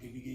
KPK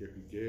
KPK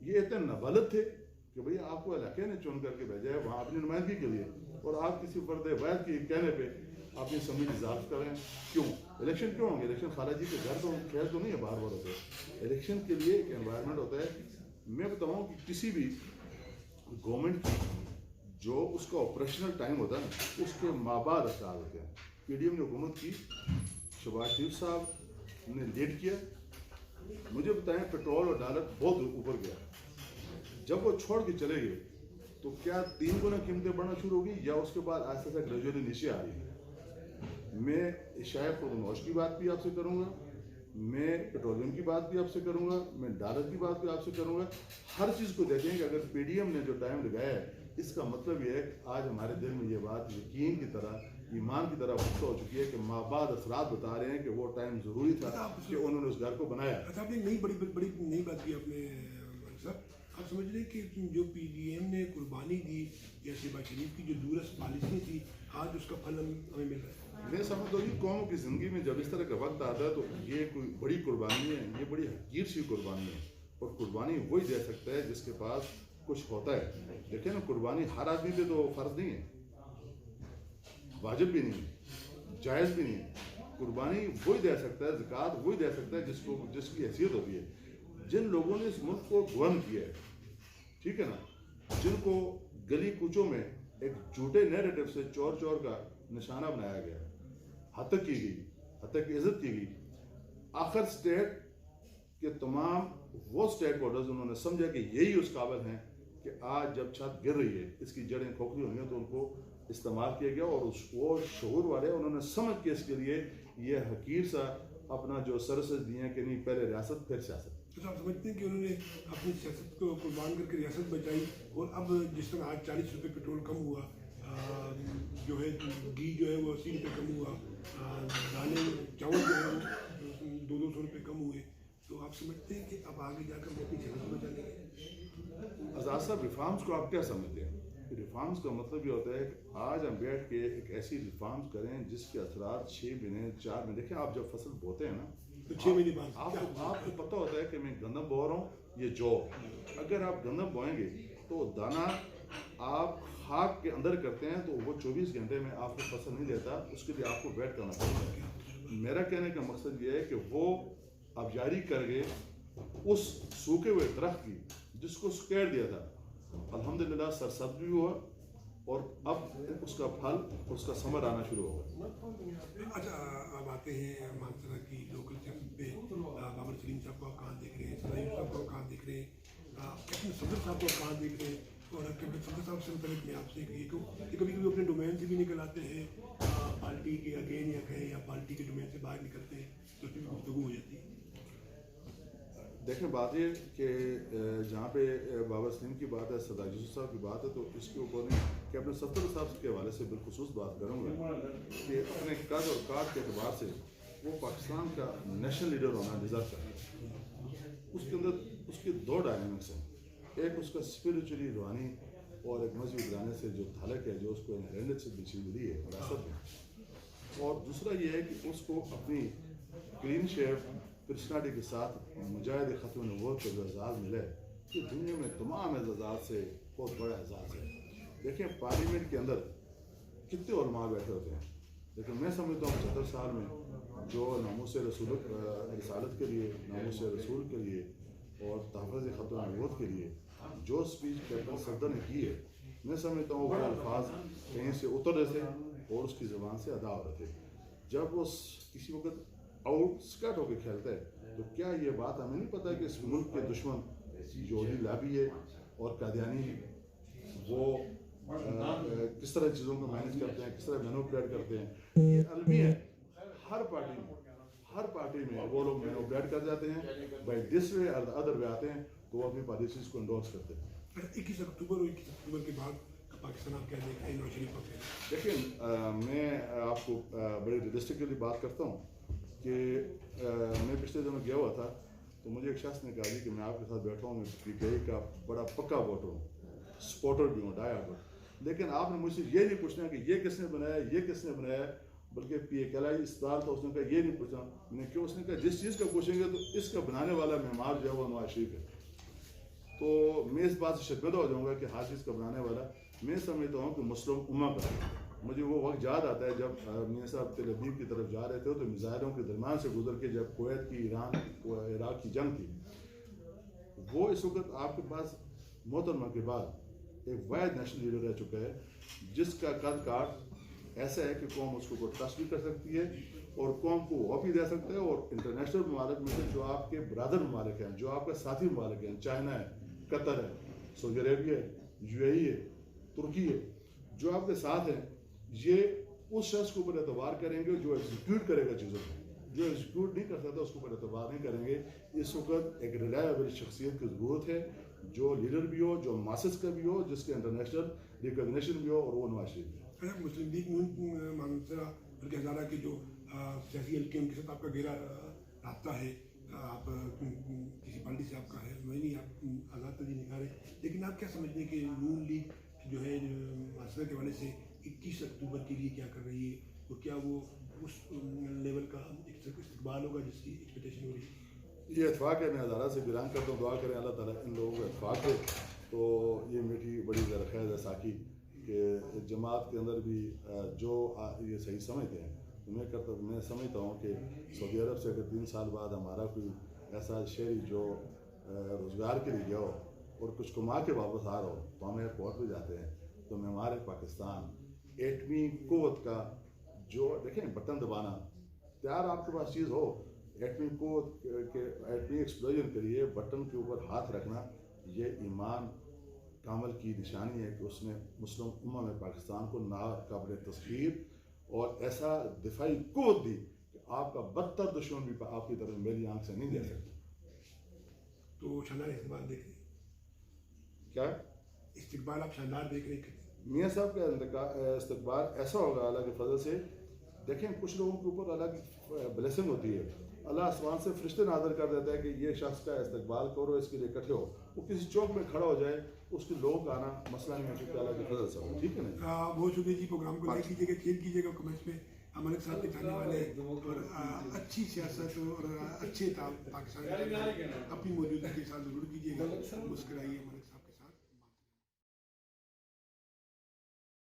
یہ اتنے نابالغ تھے کہ بھئی آپ کو علاقے نے چن کر کے بھیجا ہے وہاں اپنی نمائندگی کے لیے، اور آپ کسی فرد واحد کے کہنے پہ اپنی اسمبلی ڈیزالو کریں. کیوں الیکشن کیوں ہوں گے؟ الیکشن خالہ جی کے گھر تو خیر تو نہیں ہے بار بار ہوتے. الیکشن کے لیے ایک انوائرمنٹ ہوتا ہے. میں بتاؤں کہ کسی بھی گورنمنٹ کی جو اس کا آپریشنل ٹائم ہوتا ہے نا، اس کے مابعد اثرات ہوتے ہیں. پی ڈی ایم نے حکومت کی، شہباز شریف صاحب نے لیڈ کیا. مجھے بتائیں پیٹرول اور ڈالر بہت اوپر گیا. جب وہ چھوڑ کے چلے گئے تو کیا 3 گنا قیمتیں بڑھنا شروع ہو گئی، یا اس کے بعد آہستہ آہستہ گریجولی نیچے آ رہی ہے؟ میں اشیاء خودنوش کی بات بھی آپ سے کروں گا، میں پیٹرولیم کی بات بھی آپ سے کروں گا، میں ڈالر کی بات بھی آپ سے کروں گا. ہر چیز کو دیکھیں کہ اگر پی ڈی ایم نے جو ٹائم لگایا ہے، اس کا مطلب یہ ہے کہ آج ہمارے دل میں یہ بات یقین کی طرح، ایمان کی طرح وقت ہو چکی ہے کہ مابعد اثرات بتا رہے ہیں کہ وہ ٹائم ضروری تھا کہ انہوں نے اس گھر کو بنایا. اچھا، آپ نے بڑی نئی بات کی آپ نے صاحب. آپ سمجھ رہے ہیں کہ جو پی ڈی ایم نے قربانی دی یا شہباز شریف کی جو دورست پالیسی تھی، آج اس کا پھل ہمیں مل رہا ہے. میں سمجھتا ہوں کہ قوم کی زندگی میں جب اس طرح کا وقت آتا ہے تو یہ کوئی بڑی قربانی ہے، یہ بڑی حقیر سی قربانی ہے. اور قربانی وہی دے سکتا ہے جس کے پاس کچھ ہوتا ہے. دیکھیں نا، قربانی ہر آدمی پہ تو فرض نہیں ہے، واجب بھی نہیں ہے، جائز بھی نہیں ہے. قربانی وہی دے سکتا ہے، زکوٰۃ وہی دے سکتا ہے جس کی حیثیت ہوتی ہے. جن لوگوں نے اس ملک کو گورن کیا ہے، ٹھیک ہے نا، جن کو گلی کوچوں میں ایک جھوٹے نیریٹو سے چور کا نشانہ بنایا گیا، ہتک کی گئی، ہتک کی عزت کی گئی. آخر اسٹیٹ کے تمام وہ اسٹیک ہولڈرز انہوں نے سمجھا کہ یہی اس قابل ہیں کہ آج جب چھت گر رہی ہے، اس کی جڑیں کھوکھلی ہوئی ہیں، تو ان کو استعمال کیا گیا. اور وہ شعور والے انہوں نے سمجھ کے اس کے لیے یہ حقیر سا اپنا جو سروسز دیے ہیں کہ نہیں، پہلے ریاست پھر سیاست. تو آپ سمجھتے ہیں کہ انہوں نے اپنی سیاست کو قربان کر کے ریاست بچائی، اور اب جس طرح آج 40 روپے پیٹرول کم ہوا، جو ہے گھی جو ہے وہ 80 روپے کم ہوا، دانے چاول جو ہے وہ 200 روپے کم ہوئے، تو آپ سمجھتے ہیں کہ اب آگے جا کر وہ اپنی سیاست بچا لیں گے؟ آزاد صاحب، ریفارمز کو آپ کیا سمجھتے ہیں؟ ریفارمز کا مطلب یہ ہوتا ہے کہ آج ہم بیٹھ کے ایک ایسی ریفارمز کریں جس کے اثرات 6 مہینے 4 مہینے. دیکھیں، آپ جب فصل بوتے ہیں نا تو 6 مہینے بعد آپ کو پتہ ہوتا ہے کہ میں گندم بو رہا ہوں، یہ جو اگر آپ گندم بوئیں گے تو دانہ آپ خاک کے اندر کرتے ہیں تو وہ 24 گھنٹے میں آپ کو فصل نہیں دیتا، اس کے لیے آپ کو ویٹ کرنا پڑتا ہے. میرا کہنے کا مقصد یہ ہے کہ وہ آبیاری کر کے اس سوکھے ہوئے درخت کی جس کو سکیڑ دیا تھا، الحمدللہ سرسبز بھی ہوا، اور اب اس کا پھل، اس کا ثمر آنا شروع ہوگا. اچھا، اب آتے ہیں مانسرا کی لوکل سیاست پہ. بابر سلیم صاحب کو آپ کہاں دیکھ رہے ہیں؟ صدیق صاحب کو کہاں دیکھ رہے ہیں؟ کیپٹن صدر صاحب کو کہاں دیکھ رہے ہیں؟ اور کیپٹن صدر صاحب سے متعلق میں آپ سے کہ کبھی کبھی اپنے ڈومین سے بھی نکل آتے ہیں، پارٹی کے اگین یا کہیں، یا پارٹی کے ڈومین سے باہر نکلتے ہیں، تو اس میں گفتگو ہو جاتی ہے. دیکھیں، بات یہ کہ جہاں پہ بابر سلیم کی بات ہے، سردار یوسف صاحب کی بات ہے، تو اس کے اوپر کیپٹن صدر صاحب کے حوالے سے بالخصوص بات کروں گا کہ اپنے قد اور کاٹ کے اعتبار سے وہ پاکستان کا نیشنل لیڈر ہونا ڈیزرو کرتا ہے. اس کے اندر اس کے 2 ڈائنامکس ہیں. ایک اس کا اسپریچولی روحانی اور ایک مذہبی گرانے سے جو تعلق ہے، جو اس کو انہیریٹنس سے بچی ملی ہے وراثت میں. اور دوسرا یہ ہے کہ اس کو اپنی کلین شیپ پرسنالٹی کے ساتھ مجاہد ختم نبوت کا جو اعزاز ملا ہے، کہ دنیا میں تمام اعزازات سے بہت بڑا اعزاز ہے. دیکھیں، پارلیمنٹ کے اندر کتنے علماء بیٹھے ہوتے ہیں، لیکن میں سمجھتا ہوں 75 سال میں جو ناموس رسول رسالت کے لیے، ناموس رسول کے لیے اور تحفظ ختم نبوت کے لیے جو اسپیچ کیپٹن صدر نے کی ہے، میں سمجھتا ہوں وہ الفاظ کہیں سے اتر رہے تھے اور اس کی زبان سے ادا ہو رہے تھے. جب وہ کسی وقت آؤٹ اسکٹ ہو کے کھیلتا ہے تو کیا یہ بات ہمیں نہیں پتہ کہ اس ملک کے دشمن یہودی لابی ہے اور قادیانی وہ کس طرح چیزوں کو مینیج کرتے ہیں، کس طرح مینوپولیٹ کرتے ہیں. یہ المی ہے. ہر پارٹی میں وہ لوگ مینوپولیٹ کر جاتے ہیں، بائی دس وے اور ادر وے آتے ہیں تو وہ اپنی پالیسیز کو انڈورس کرتے ہیں. 21 اکتوبر کے بعد پاکستان آپ کیا دیکھتے ہیں؟ نواز شریف کو دیکھیں، میں آپ کو بڑی ریئلسٹکلی بات کرتا ہوں کہ میں پچھلے دنوں گیا ہوا تھا تو مجھے ایک شخص نے کہا جی کہ میں آپ کے ساتھ بیٹھا ہوں، میں پی ٹی آئی کا بڑا پکا ووٹر ہوں، سپورٹر بھی ہوں، ڈائی ہارڈ. لیکن آپ نے مجھ سے یہ نہیں پوچھنا کہ یہ کس نے بنایا، یہ کس نے بنایا، بلکہ پی ایک الائی اسپتال تھا، اس نے کہا یہ نہیں پوچھنا. میں نے کیوں؟ اس نے کہا جس چیز کا پوچھیں گے تو اس کا بنانے والا معمار جو ہے وہ نواز شریف ہے. تو میں اس بات سے شرمندہ ہو جاؤں گا کہ ہر چیز کا بنانے والا میں سمجھتا ہوں کہ مسلم امہ کا ہے۔ مجھے وہ وقت یاد آتا ہے جب میاں صاحب تل ابیب کی طرف جا رہے تھے تو میزائلوں کے درمیان سے گزر کے جب کویت کی ایران و عراق کی جنگ تھی، وہ اس وقت آپ کے پاس محترمہ کے بعد ایک واحد نیشنل لیڈر رہ چکا ہے جس کا قد کاٹ ایسا ہے کہ قوم اس کو ٹرسٹ بھی کر سکتی ہے اور قوم کو وہ بھی دے سکتا ہے۔ اور انٹرنیشنل ممالک میں سے جو آپ کے برادر ممالک ہیں، جو آپ کا ساتھی ممالک ہیں، چائنا ہے، قطر ہے، سعودی عربیہ ہے، UAE ہے، ترکی ہے، جو آپ کے ساتھ ہیں، یہ اس شخص کے اوپر اعتبار کریں گے جو ایگزیکیوٹ کرے گا چیزوں کو۔ جو ایگزیکیوٹ نہیں کر سکتا اس کے اوپر اعتبار نہیں کریں گے۔ اس وقت ایک ریلائبل شخصیت کی ضرورت ہے، جو لیڈر بھی ہو، جو ماسس کا بھی ہو، جس کے انٹرنیشنل ریکگنیشن بھی ہو، اور وہ نواز شریف بھی ہو۔ مسلم لیگ مانسرا بلکہ ہزارہ کے جو سیاسی حلقے ان کے ساتھ آپ کا گہرا رابطہ ہے، آپ کسی پارٹی سے آپ کا ہے، میں نہیں آپ آزاد ترجیح نکال رہے، لیکن آپ کیا سمجھتے ہیں کہ نون لیگ جو ہے مانسرا کے حوالے سے 21 اکتوبر کے لیے کیا کر رہی ہے، اور کیا وہ اس لیول کا استقبال ہوگا جس کی ایکسپیکٹیشن ہو رہی ہے؟ یہ اتفاق ہے، میں ہزارہ سے گران کرتا ہوں، دعا کریں اللہ تعالیٰ ان لوگوں کا اتفاق ہے۔ تو یہ میٹھی بڑی زرخیز ہے ساکی کہ جماعت کے اندر بھی جو یہ صحیح سمجھتے ہیں، میں سمجھتا ہوں کہ سعودی عرب سے اگر 3 سال بعد ہمارا کوئی ایسا شہری جو روزگار کے لیے گیا ہو اور کچھ کما کے واپس آ رہا ہو تو ہم ایئرپورٹ پہ جاتے ہیں تو ہمارے پاکستان ایٹمی قوت کا جو دیکھیں بٹن دبانا تیار آپ کے پاس چیز ہو، ایٹمی قوت کے ایٹمی ایکسپلوژن کے لیے بٹن کے اوپر ہاتھ رکھنا، یہ ایمان کامل کی نشانی ہے کہ اس نے مسلم امہ میں پاکستان کو ناقابل تسخیر اور ایسا دفاعی قوت دی کہ آپ کا بدتر دشمن بھی آپ کی طرف میری آنکھ سے نہیں دے سکتا۔ تو شاندار استقبال دیکھ رہے ہیں، کیا استقبال آپ شاندار دیکھ رہے ہیں؟ میاں صاحب کا استقبال ایسا ہوگا اللہ کے فضل سے۔ دیکھیں کچھ لوگوں کے اوپر اللہ کی بلیسنگ ہوتی ہے، اللہ آسمان سے فرشتے نازل کر دیتا ہے کہ یہ شخص کا استقبال کرو، اس کے لیے اکٹھے ہو، وہ کسی چوک میں کھڑا ہو جائے، اس کے لوگ آنا مسئلہ نہیں ہے، چونکہ اللہ کی فضل سے ہو۔ ٹھیک ہے نا؟ بہت شکریہ جی، پروگرام کو لائک کیجیے گا، شیئر کیجیے گا، کمنٹس میں ملک صاحب کے چاہنے والے اور اچھی سیاست اور اچھے پاکستان اپنی موجودگی کے ساتھ ضرور کیجیے گا، مسکرائیے ملک صاحب۔